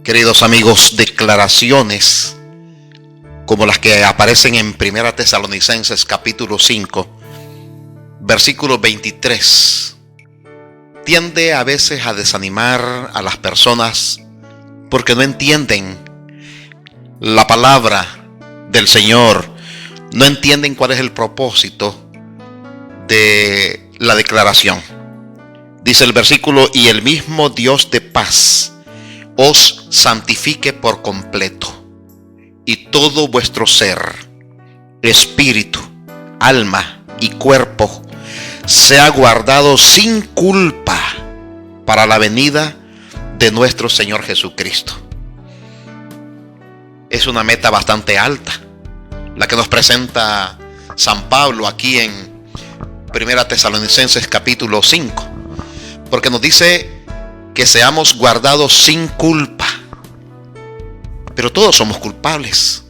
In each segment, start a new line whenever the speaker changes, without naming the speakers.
Queridos amigos, declaraciones como las que aparecen en 1 Tesalonicenses capítulo 5, versículo 23, tiende a veces a desanimar a las personas porque no entienden la palabra del Señor, no entienden cuál es el propósito de la declaración. Dice el versículo: y el mismo Dios de paz os santifique por completo, y todo vuestro ser, espíritu, alma y cuerpo sea guardado sin culpa para la venida de nuestro Señor Jesucristo. Es una meta bastante alta la que nos presenta San Pablo aquí en 1 Tesalonicenses capítulo 5, porque nos dice que seamos guardados sin culpa. Pero todos somos culpables,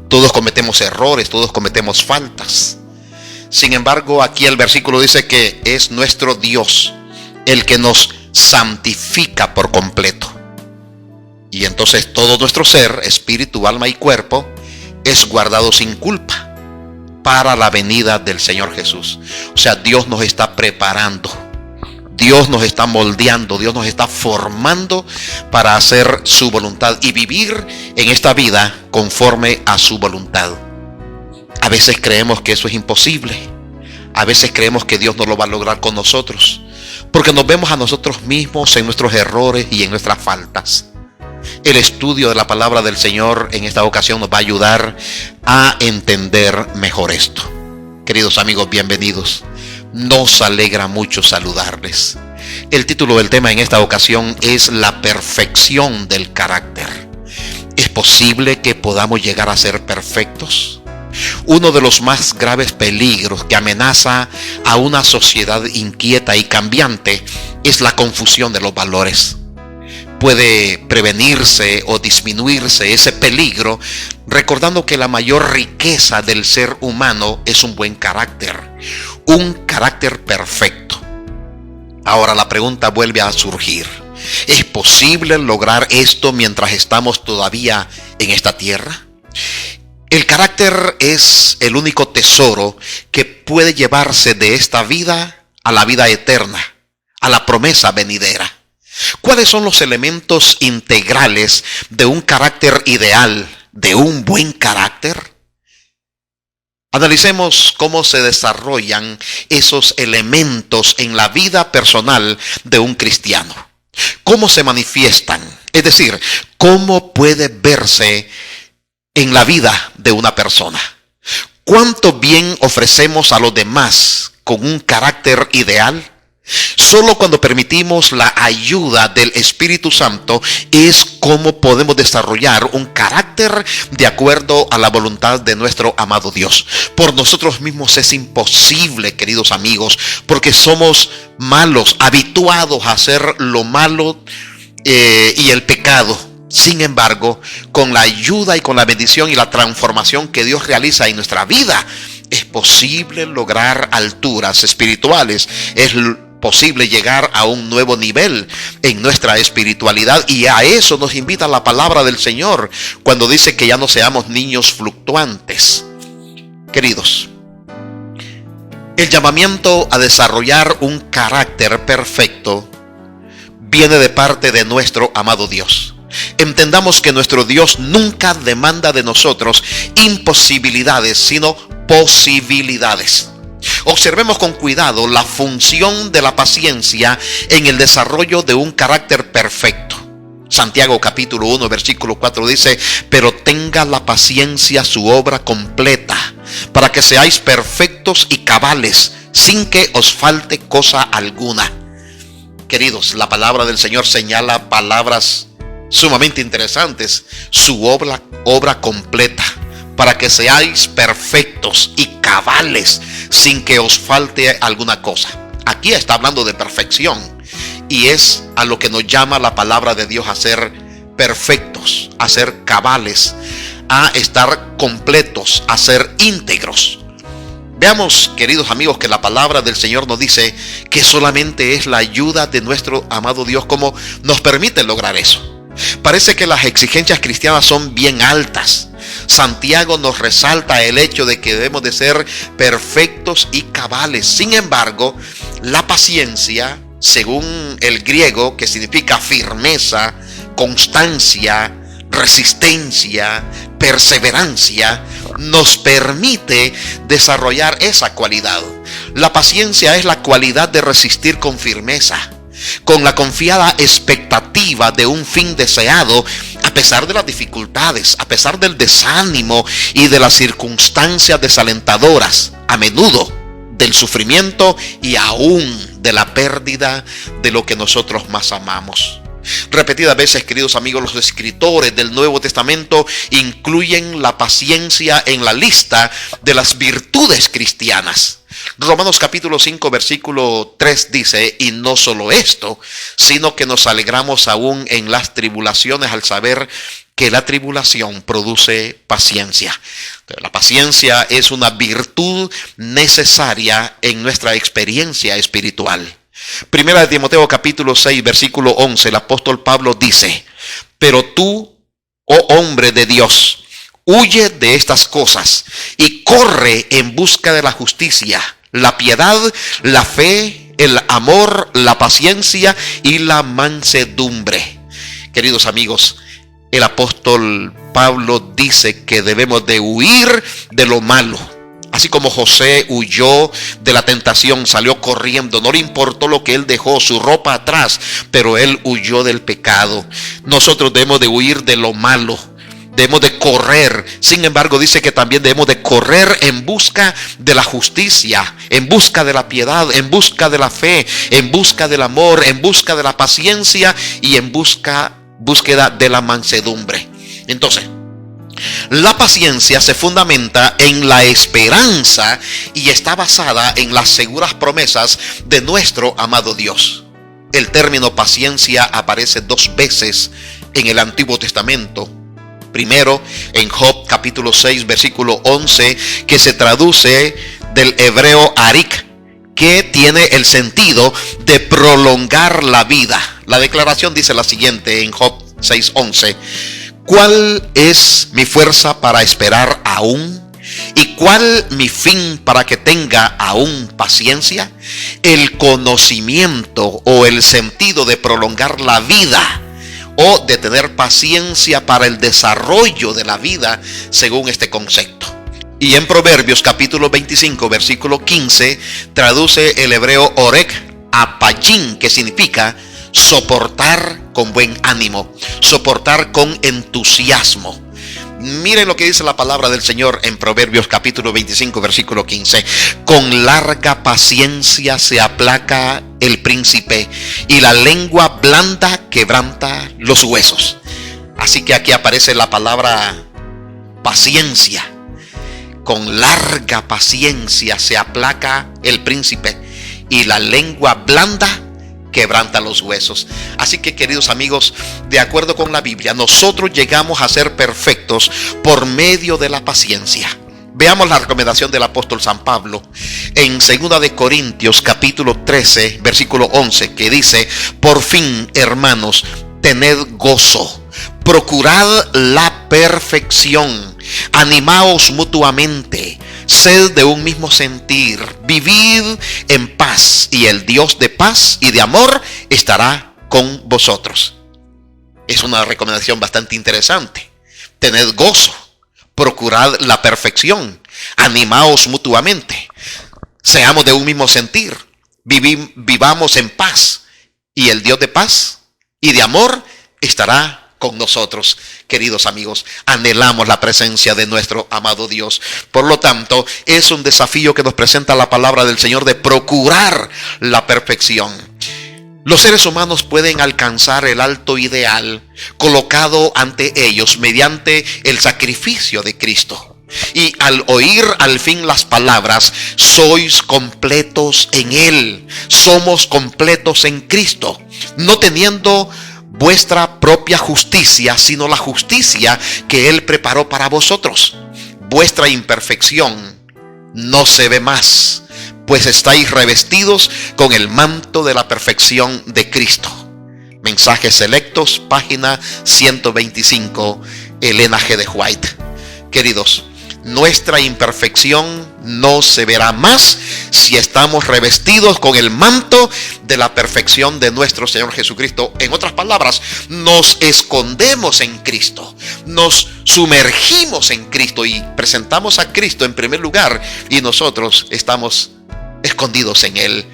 todos cometemos errores, todos cometemos faltas. Sin embargo, aquí el versículo dice que es nuestro Dios el que nos santifica por completo. Y entonces todo nuestro ser, espíritu, alma y cuerpo es guardado sin culpa para la venida del Señor Jesús. O sea, Dios nos está preparando, Dios nos está moldeando, Dios nos está formando para hacer su voluntad y vivir en esta vida conforme a su voluntad. A veces creemos que eso es imposible. A veces creemos que Dios no lo va a lograr con nosotros, porque nos vemos a nosotros mismos en nuestros errores y en nuestras faltas. El estudio de la palabra del Señor en esta ocasión nos va a ayudar a entender mejor esto. Queridos amigos, bienvenidos. Nos alegra mucho saludarles. El título del tema en esta ocasión es la perfección del carácter. ¿Es posible que podamos llegar a ser perfectos? Uno de los más graves peligros que amenaza a una sociedad inquieta y cambiante es la confusión de los valores. Puede prevenirse o disminuirse ese peligro recordando que la mayor riqueza del ser humano es un buen carácter, un carácter perfecto. Ahora la pregunta vuelve a surgir: ¿es posible lograr esto mientras estamos todavía en esta tierra? El carácter es el único tesoro que puede llevarse de esta vida a la vida eterna, a la promesa venidera. ¿Cuáles son los elementos integrales de un carácter ideal, de un buen carácter? Analicemos cómo se desarrollan esos elementos en la vida personal de un cristiano. ¿Cómo se manifiestan? Es decir, ¿cómo puede verse en la vida de una persona? ¿Cuánto bien ofrecemos a los demás con un carácter ideal? Solo cuando permitimos la ayuda del Espíritu Santo es como podemos desarrollar un carácter de acuerdo a la voluntad de nuestro amado Dios. Por nosotros mismos es imposible, queridos amigos, porque somos malos, habituados a hacer lo malo y el pecado. Sin embargo, con la ayuda y con la bendición y la transformación que Dios realiza en nuestra vida, es posible lograr alturas espirituales. Es posible llegar a un nuevo nivel en nuestra espiritualidad, y a eso nos invita la palabra del Señor cuando dice que ya no seamos niños fluctuantes. Queridos, el llamamiento a desarrollar un carácter perfecto viene de parte de nuestro amado Dios. Entendamos que nuestro Dios nunca demanda de nosotros imposibilidades, sino posibilidades. Observemos con cuidado la función de la paciencia en el desarrollo de un carácter perfecto. Santiago capítulo 1 versículo 4 dice: pero tenga la paciencia su obra completa, para que seáis perfectos y cabales, sin que os falte cosa alguna. Queridos, la palabra del Señor señala palabras sumamente interesantes: su obra completa, para que seáis perfectos y cabales, sin que os falte alguna cosa. Aquí está hablando de perfección, y es a lo que nos llama la palabra de Dios: a ser perfectos, a ser cabales, a estar completos, a ser íntegros. Veamos, queridos amigos, que la palabra del Señor nos dice que solamente es la ayuda de nuestro amado Dios como nos permite lograr eso. Parece que las exigencias cristianas son bien altas. Santiago nos resalta el hecho de que debemos de ser perfectos y cabales. Sin embargo, la paciencia, según el griego, que significa firmeza, constancia, resistencia, perseverancia, nos permite desarrollar esa cualidad. La paciencia es la cualidad de resistir con firmeza, con la confiada expectativa de un fin deseado, a pesar de las dificultades, a pesar del desánimo y de las circunstancias desalentadoras, a menudo del sufrimiento y aún de la pérdida de lo que nosotros más amamos. Repetidas veces, queridos amigos, los escritores del Nuevo Testamento incluyen la paciencia en la lista de las virtudes cristianas. Romanos capítulo 5 versículo 3 dice: y no solo esto, sino que nos alegramos aún en las tribulaciones al saber que la tribulación produce paciencia. La paciencia es una virtud necesaria en nuestra experiencia espiritual. Primera de Timoteo capítulo 6 versículo 11, el apóstol Pablo dice: pero tú, oh hombre de Dios, huye de estas cosas y corre en busca de la justicia, la piedad, la fe, el amor, la paciencia y la mansedumbre. Queridos amigos, el apóstol Pablo dice que debemos de huir de lo malo. Así como José huyó de la tentación, salió corriendo, no le importó lo que él dejó, su ropa atrás, pero él huyó del pecado. Nosotros debemos de huir de lo malo, debemos de correr. Sin embargo, dice que también debemos de correr en busca de la justicia, en busca de la piedad, en busca de la fe, en busca del amor, en busca de la paciencia y en búsqueda de la mansedumbre. Entonces, la paciencia se fundamenta en la esperanza y está basada en las seguras promesas de nuestro amado Dios. El término paciencia aparece 2 veces en el Antiguo Testamento. Primero, en Job capítulo 6 versículo 11, que se traduce del hebreo arik, que tiene el sentido de prolongar la vida. La declaración dice la siguiente en Job 6:11: ¿cuál es mi fuerza para esperar aún? ¿Y cuál mi fin para que tenga aún paciencia? El conocimiento o el sentido de prolongar la vida o de tener paciencia para el desarrollo de la vida según este concepto. Y en Proverbios capítulo 25 versículo 15 traduce el hebreo orek apayín, que significa soportar con buen ánimo, soportar con entusiasmo. Miren lo que dice la palabra del Señor en Proverbios capítulo 25 versículo 15: con larga paciencia se aplaca el príncipe y la lengua blanda quebranta los huesos. Así que aquí aparece la palabra paciencia. Con larga paciencia se aplaca el príncipe y la lengua blanda quebranta los huesos. Así que, queridos amigos, de acuerdo con la Biblia, nosotros llegamos a ser perfectos por medio de la paciencia. Veamos la recomendación del apóstol San Pablo en 2 de Corintios capítulo 13 versículo 11, que dice: por fin, hermanos, tened gozo, procurad la perfección, animaos mutuamente, sed de un mismo sentir, vivid en paz, y el Dios de paz y de amor estará con vosotros. Es una recomendación bastante interesante. Tened gozo, procurad la perfección, animaos mutuamente, seamos de un mismo sentir, vivamos en paz, y el Dios de paz y de amor estará con nosotros. Queridos amigos, anhelamos la presencia de nuestro amado Dios. Por lo tanto, es un desafío que nos presenta la palabra del Señor de procurar la perfección. Los seres humanos pueden alcanzar el alto ideal colocado ante ellos mediante el sacrificio de Cristo. Y al oír al fin las palabras: sois completos en Él, somos completos en Cristo, no teniendo vuestra propia justicia, sino la justicia que Él preparó para vosotros. Vuestra imperfección no se ve más, pues estáis revestidos con el manto de la perfección de Cristo. Mensajes Selectos, página 125, Elena G. de White. Queridos, nuestra imperfección no se verá más si estamos revestidos con el manto de la perfección de nuestro Señor Jesucristo. En otras palabras, nos escondemos en Cristo, nos sumergimos en Cristo y presentamos a Cristo en primer lugar, y nosotros estamos escondidos en Él.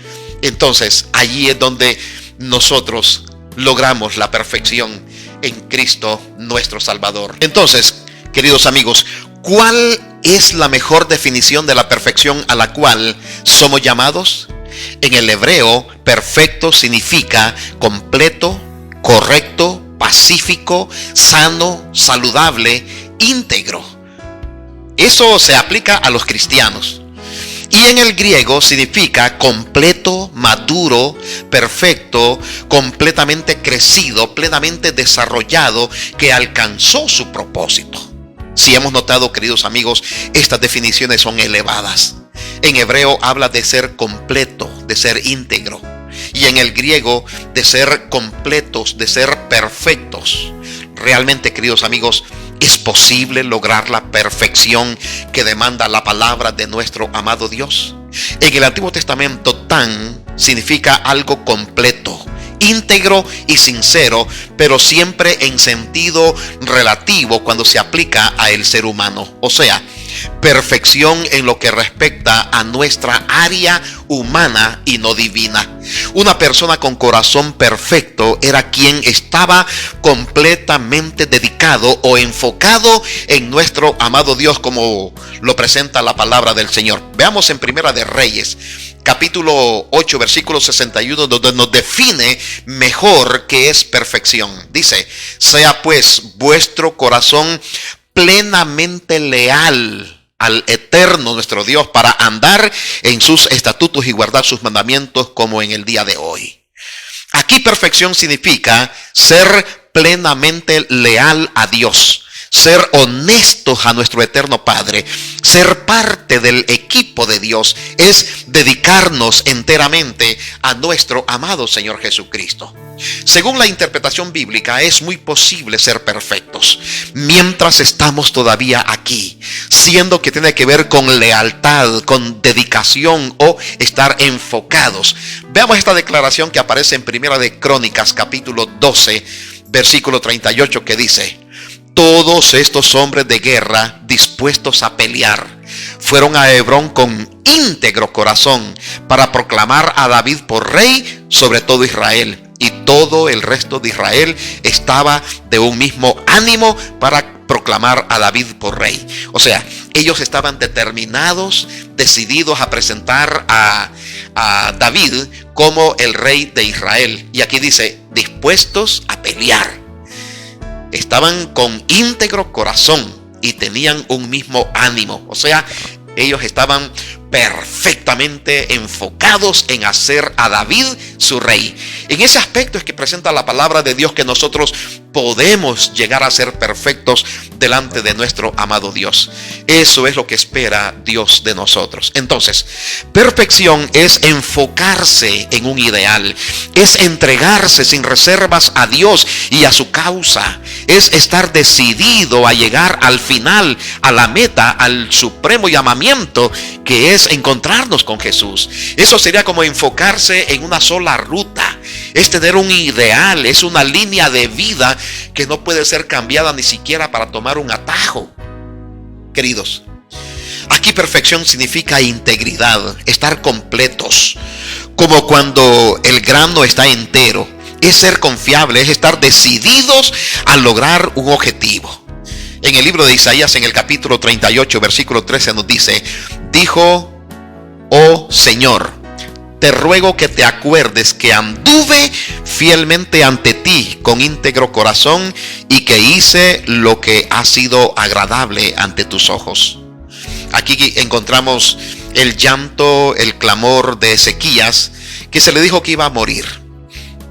Entonces, allí es donde nosotros logramos la perfección en Cristo nuestro Salvador. Entonces, queridos amigos, ¿cuál es la mejor definición de la perfección a la cual somos llamados? En el hebreo, perfecto significa completo, correcto, pacífico, sano, saludable, íntegro. Eso se aplica a los cristianos. Y en el griego significa completo, maduro, perfecto, completamente crecido, plenamente desarrollado, que alcanzó su propósito. Si hemos notado, queridos amigos, estas definiciones son elevadas. En hebreo habla de ser completo, de ser íntegro. Y en el griego de ser completos, de ser perfectos. Realmente, queridos amigos, ¿es posible lograr la perfección que demanda la palabra de nuestro amado Dios? En el Antiguo Testamento, tan significa algo completo, íntegro y sincero, pero siempre en sentido relativo cuando se aplica a el ser humano. O sea, perfección en lo que respecta a nuestra área humana y no divina. Una persona con corazón perfecto era quien estaba completamente dedicado o enfocado en nuestro amado Dios, como lo presenta la palabra del Señor. Veamos en Primera de Reyes, capítulo 8, versículo 61, donde nos define mejor qué es perfección. Dice: sea pues vuestro corazón plenamente leal al eterno nuestro Dios, para andar en sus estatutos y guardar sus mandamientos como en el día de hoy. Aquí perfección significa ser plenamente leal a Dios, ser honestos a nuestro eterno Padre, ser parte del equipo de Dios, es dedicarnos enteramente a nuestro amado Señor Jesucristo. Según la interpretación bíblica, es muy posible ser perfectos mientras estamos todavía aquí, siendo que tiene que ver con lealtad, con dedicación o estar enfocados. Veamos esta declaración que aparece en Primera de Crónicas, capítulo 12, versículo 38, que dice: todos estos hombres de guerra dispuestos a pelear fueron a Hebrón con íntegro corazón para proclamar a David por rey sobre todo Israel. Y todo el resto de Israel estaba de un mismo ánimo para proclamar a David por rey. O sea, ellos estaban determinados, decididos a presentar a David como el rey de Israel. Y aquí dice, dispuestos a pelear. Estaban con íntegro corazón y tenían un mismo ánimo. O sea, ellos estaban perfectamente enfocados en hacer a David su rey. En ese aspecto es que presenta la palabra de Dios que nosotros podemos llegar a ser perfectos delante de nuestro amado Dios. Eso es lo que espera Dios de nosotros. Entonces, perfección es enfocarse en un ideal, es entregarse sin reservas a Dios y a su causa, es estar decidido a llegar al final, a la meta, al supremo llamamiento, que es encontrarnos con Jesús. Eso sería como enfocarse en una sola ruta. Es tener un ideal, es una línea de vida que no puede ser cambiada ni siquiera para tomar un atajo. Queridos, aquí perfección significa integridad, estar completos, como cuando el grano está entero. Es ser confiable, es estar decididos a lograr un objetivo. En el libro de Isaías, en el capítulo 38, versículo 13, nos dice: dijo, oh Señor, te ruego que te acuerdes que anduve fielmente ante ti con íntegro corazón y que hice lo que ha sido agradable ante tus ojos. Aquí encontramos el llanto, el clamor de Ezequías, que se le dijo que iba a morir.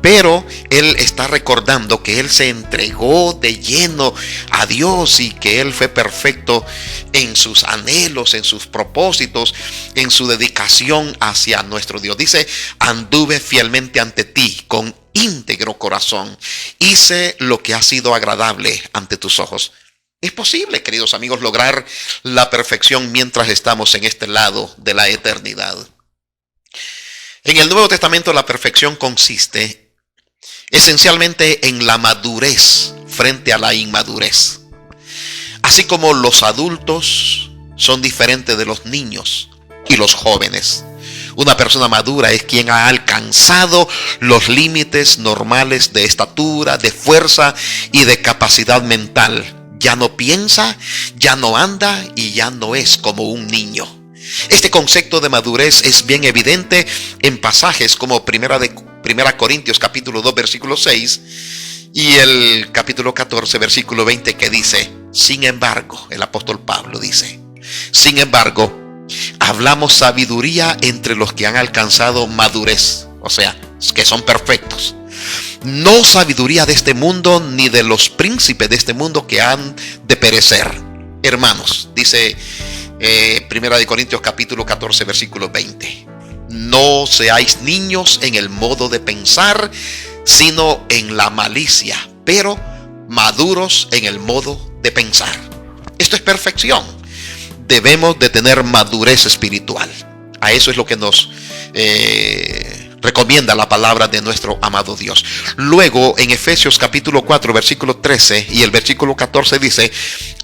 Pero él está recordando que él se entregó de lleno a Dios y que él fue perfecto en sus anhelos, en sus propósitos, en su dedicación hacia nuestro Dios. Dice, anduve fielmente ante ti con íntegro corazón hice lo que ha sido agradable ante tus ojos. Es posible, queridos amigos, lograr la perfección mientras estamos en este lado de la eternidad. En el Nuevo Testamento la perfección consiste esencialmente en la madurez frente a la inmadurez. Así como los adultos son diferentes de los niños y los jóvenes. Una persona madura es quien ha alcanzado los límites normales de estatura, de fuerza y de capacidad mental. Ya no piensa, ya no anda y ya no es como un niño. Este concepto de madurez es bien evidente en pasajes como Primera Corintios capítulo 2 versículo 6 y el capítulo 14 versículo 20 que dice: sin embargo, el apóstol Pablo dice, sin embargo, hablamos sabiduría entre los que han alcanzado madurez, o sea, que son perfectos. No sabiduría de este mundo ni de los príncipes de este mundo que han de perecer. Hermanos, dice Primera de Corintios capítulo 14 versículo 20. No seáis niños en el modo de pensar, sino en la malicia, pero maduros en el modo de pensar. Esto es perfección. Debemos de tener madurez espiritual. A eso es lo que nos recomienda la palabra de nuestro amado Dios. Luego en Efesios capítulo 4 versículo 13 y el versículo 14 dice: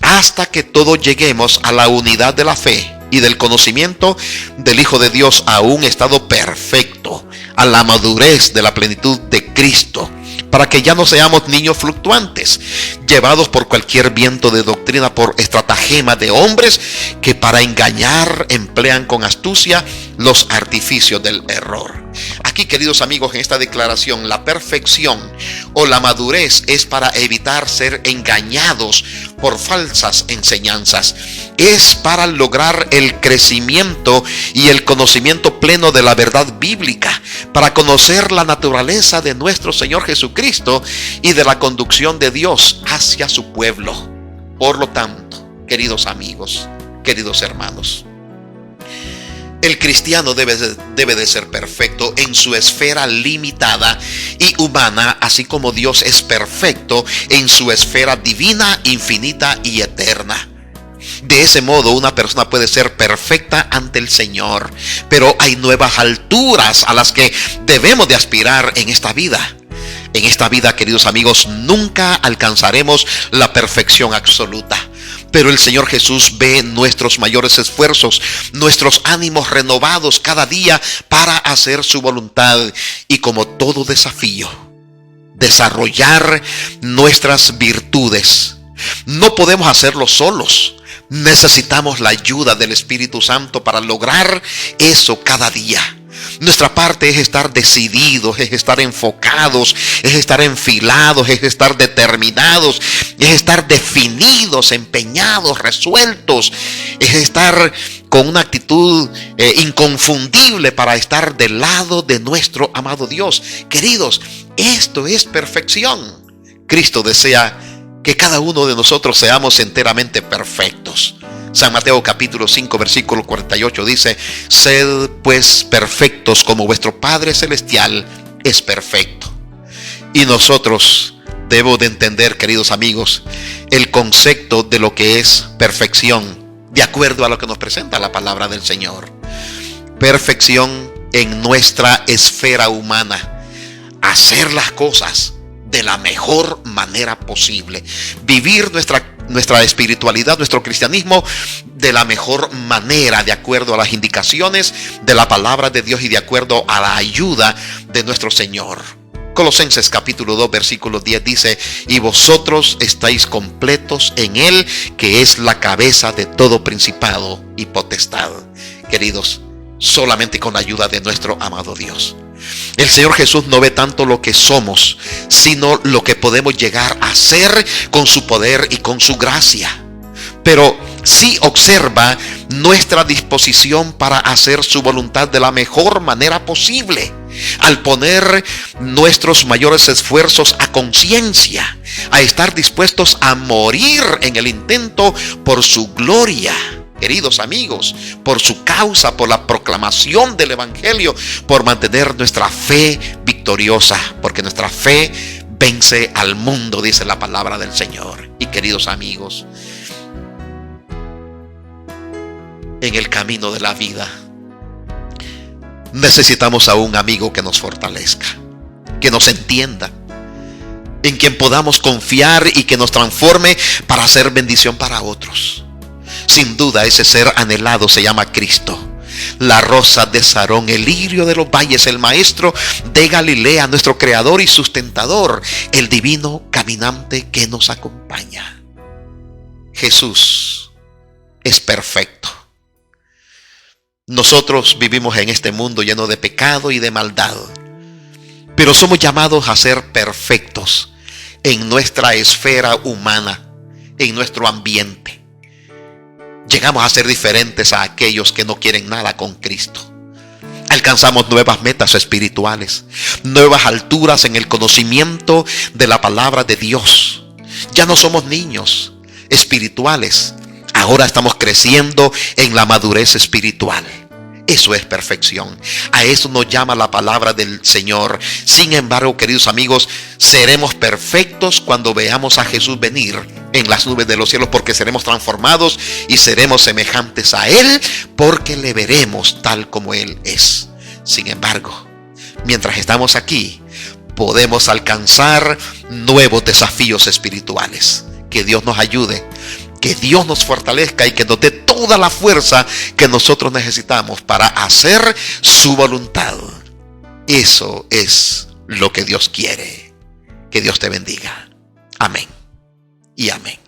hasta que todos lleguemos a la unidad de la fe y del conocimiento del Hijo de Dios, a un estado perfecto, a la madurez de la plenitud de Cristo, para que ya no seamos niños fluctuantes, llevados por cualquier viento de doctrina, por estratagema de hombres que para engañar emplean con astucia los artificios del error. Aquí, queridos amigos, en esta declaración, la perfección o la madurez es para evitar ser engañados por falsas enseñanzas. Es para lograr el crecimiento y el conocimiento pleno de la verdad bíblica, para conocer la naturaleza de nuestro Señor Jesucristo y de la conducción de Dios hacia su pueblo. Por lo tanto, queridos amigos, queridos hermanos, el cristiano debe de ser perfecto en su esfera limitada y humana, así como Dios es perfecto en su esfera divina, infinita y eterna. De ese modo, una persona puede ser perfecta ante el Señor, pero hay nuevas alturas a las que debemos de aspirar en esta vida. En esta vida, queridos amigos, nunca alcanzaremos la perfección absoluta. Pero el Señor Jesús ve nuestros mayores esfuerzos, nuestros ánimos renovados cada día para hacer su voluntad. Y como todo desafío, desarrollar nuestras virtudes. No podemos hacerlo solos. Necesitamos la ayuda del Espíritu Santo para lograr eso cada día. Nuestra parte es estar decididos, es estar enfocados, es estar enfilados, es estar determinados, es estar definidos, empeñados, resueltos, es estar con una actitud inconfundible para estar del lado de nuestro amado Dios. Queridos, esto es perfección. Cristo desea que cada uno de nosotros seamos enteramente perfectos. San Mateo capítulo 5 versículo 48 dice: sed pues perfectos como vuestro Padre Celestial es perfecto. Y nosotros debemos de entender, queridos amigos, el concepto de lo que es perfección, de acuerdo a lo que nos presenta la palabra del Señor. Perfección en nuestra esfera humana, hacer las cosas de la mejor manera posible, vivir nuestra espiritualidad, nuestro cristianismo de la mejor manera, de acuerdo a las indicaciones de la palabra de Dios y de acuerdo a la ayuda de nuestro Señor. Colosenses capítulo 2 versículo 10 dice: y vosotros estáis completos en Él, que es la cabeza de todo principado y potestad. Queridos, solamente con la ayuda de nuestro amado Dios. El Señor Jesús no ve tanto lo que somos, sino lo que podemos llegar a ser con su poder y con su gracia. Pero sí observa nuestra disposición para hacer su voluntad de la mejor manera posible, al poner nuestros mayores esfuerzos a conciencia, a estar dispuestos a morir en el intento por su gloria. Queridos amigos, por su causa, por la proclamación del Evangelio, por mantener nuestra fe victoriosa victoriosa, porque nuestra fe vence al mundo, dice la palabra del Señor. Y queridos amigos, en el camino de la vida necesitamos a un amigo que nos fortalezca, que nos entienda, en quien podamos confiar y que nos transforme para hacer bendición para otros. Sin duda, ese ser anhelado se llama Cristo, la rosa de Sarón, el lirio de los valles, el maestro de Galilea, nuestro creador y sustentador, el divino caminante que nos acompaña. Jesús es perfecto. Nosotros vivimos en este mundo lleno de pecado y de maldad, pero somos llamados a ser perfectos en nuestra esfera humana, en nuestro ambiente. Llegamos a ser diferentes a aquellos que no quieren nada con Cristo. Alcanzamos nuevas metas espirituales, nuevas alturas en el conocimiento de la palabra de Dios. Ya no somos niños espirituales. Ahora estamos creciendo en la madurez espiritual. Eso es perfección. A eso nos llama la palabra del Señor. Sin embargo, queridos amigos, seremos perfectos cuando veamos a Jesús venir en las nubes de los cielos, porque seremos transformados y seremos semejantes a Él, porque le veremos tal como Él es. Sin embargo, mientras estamos aquí, podemos alcanzar nuevos desafíos espirituales. Que Dios nos ayude, que Dios nos fortalezca y que nos dé toda la fuerza que nosotros necesitamos para hacer su voluntad. Eso es lo que Dios quiere. Que Dios te bendiga. Amén y amén.